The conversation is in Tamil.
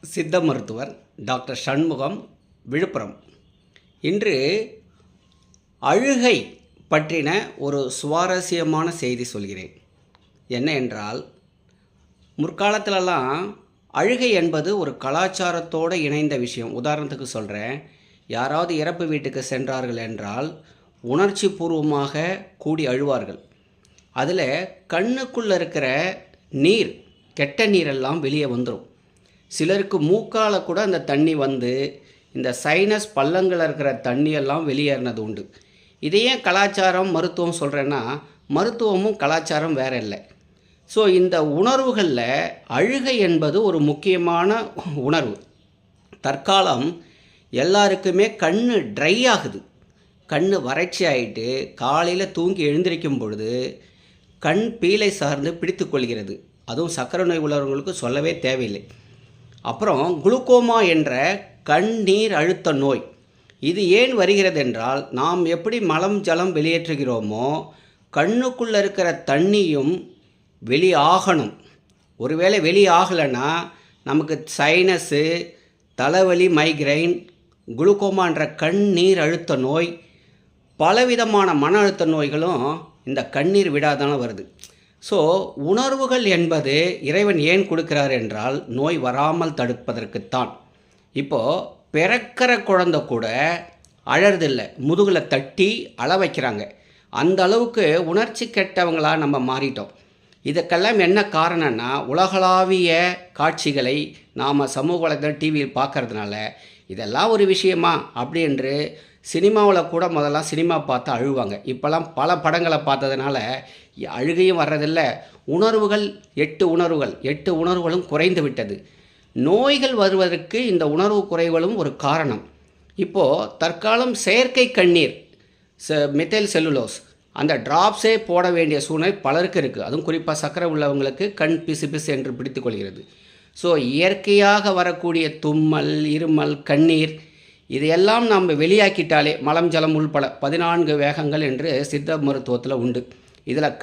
சித்த மருத்துவர் டாக்டர் சண்முகம், விழுப்புரம். இன்று அழுகை பற்றின ஒரு சுவாரஸ்யமான செய்தி சொல்கிறேன். என்ன என்றால், முற்காலத்திலலாம் அழுகை என்பது ஒரு கலாச்சாரத்தோடு இணைந்த விஷயம். உதாரணத்துக்கு சொல்கிறேன், யாராவது இறப்பு வீட்டுக்கு சென்றார்கள் என்றால் உணர்ச்சி பூர்வமாக கூடி அழுவார்கள். அதில் கண்ணுக்குள்ளே இருக்கிற நீர், கெட்ட நீரெல்லாம் வெளியே வந்துடும். சிலருக்கு மூக்கால் கூட அந்த தண்ணி வந்து இந்த சைனஸ் பள்ளங்கள் இருக்கிற தண்ணியெல்லாம் வெளியேறினது உண்டு. இதையே கலாச்சாரம் மருத்துவம் சொல்கிறேன்னா, மருத்துவமும் கலாச்சாரம் வேறு இல்லை. ஸோ இந்த உணர்வுகளில் அழுகை என்பது ஒரு முக்கியமான உணர்வு. தற்காலம் எல்லாருக்குமே கண் ட்ரை ஆகுது, கண் வறட்சி ஆகிட்டு காலையில் தூங்கி எழுந்திருக்கும் பொழுது கண் பீலை சார்ந்து பிடித்து கொள்கிறது. அதுவும் சர்க்கரை நோய் உள்ளவர்களுக்கு சொல்லவே தேவையில்லை. அப்புறம் குளுக்கோமா என்ற கண்ணீர் அழுத்த நோய். இது ஏன் வருகிறது என்றால், நாம் எப்படி மலம் ஜலம் வெளியேற்றுகிறோமோ கண்ணுக்குள்ளே இருக்கிற தண்ணியும் வெளியாகணும். ஒருவேளை வெளியாகலைன்னா நமக்கு சைனஸு, தலைவலி, மைக்ரைன், குளுக்கோமான்ற கண்ணீர் அழுத்த நோய், பலவிதமான மன அழுத்த நோய்களும் இந்த கண்ணீர் விடாதான வருது. ஸோ உணர்வுகள் என்பது இறைவன் ஏன் கொடுக்கிறார் என்றால், நோய் வராமல் தடுப்பதற்குத்தான். இப்போது பிறக்கிற குழந்தை கூட அழறதில்லை, முதுகில் தட்டி அழ வைக்கிறாங்க. அந்த அளவுக்கு உணர்ச்சி கெட்டவங்களாக நம்ம மாறிட்டோம். இதுக்கெல்லாம் என்ன காரணம்னா, உலகளாவிய காட்சிகளை நாம் சமூக வலைதள டிவியில் பார்க்கறதுனால இதெல்லாம் ஒரு விஷயமா அப்படி என்று சினிமாவில் கூட முதல்லாம் சினிமா பார்த்து அழுவாங்க. இப்போல்லாம் பல படங்களை பார்த்ததுனால அழுகையும் வர்றதில்லை. உணர்வுகள் 8 உணர்வுகளும் குறைந்து விட்டது. நோய்கள் வருவதற்கு இந்த உணர்வு குறைவுகளும் ஒரு காரணம். இப்போது தற்காலம் செயற்கை கண்ணீர், மெத்தில் செல்லுலோஸ், அந்த ட்ராப்ஸே போட வேண்டிய சூழ்நிலை பலருக்கு இருக்குது. அதுவும் குறிப்பாக சர்க்கரை உள்ளவங்களுக்கு கண் பிசு பிசு என்று பிடித்து கொள்கிறது. ஸோ இயற்கையாக வரக்கூடிய தும்மல், இருமல், கண்ணீர் இதையெல்லாம் நம்ம வெளியாக்கிட்டாலே மலம் ஜலம் உள்பட 14 வேகங்கள் என்று சித்த மருத்துவத்தில் உண்டு. இதில்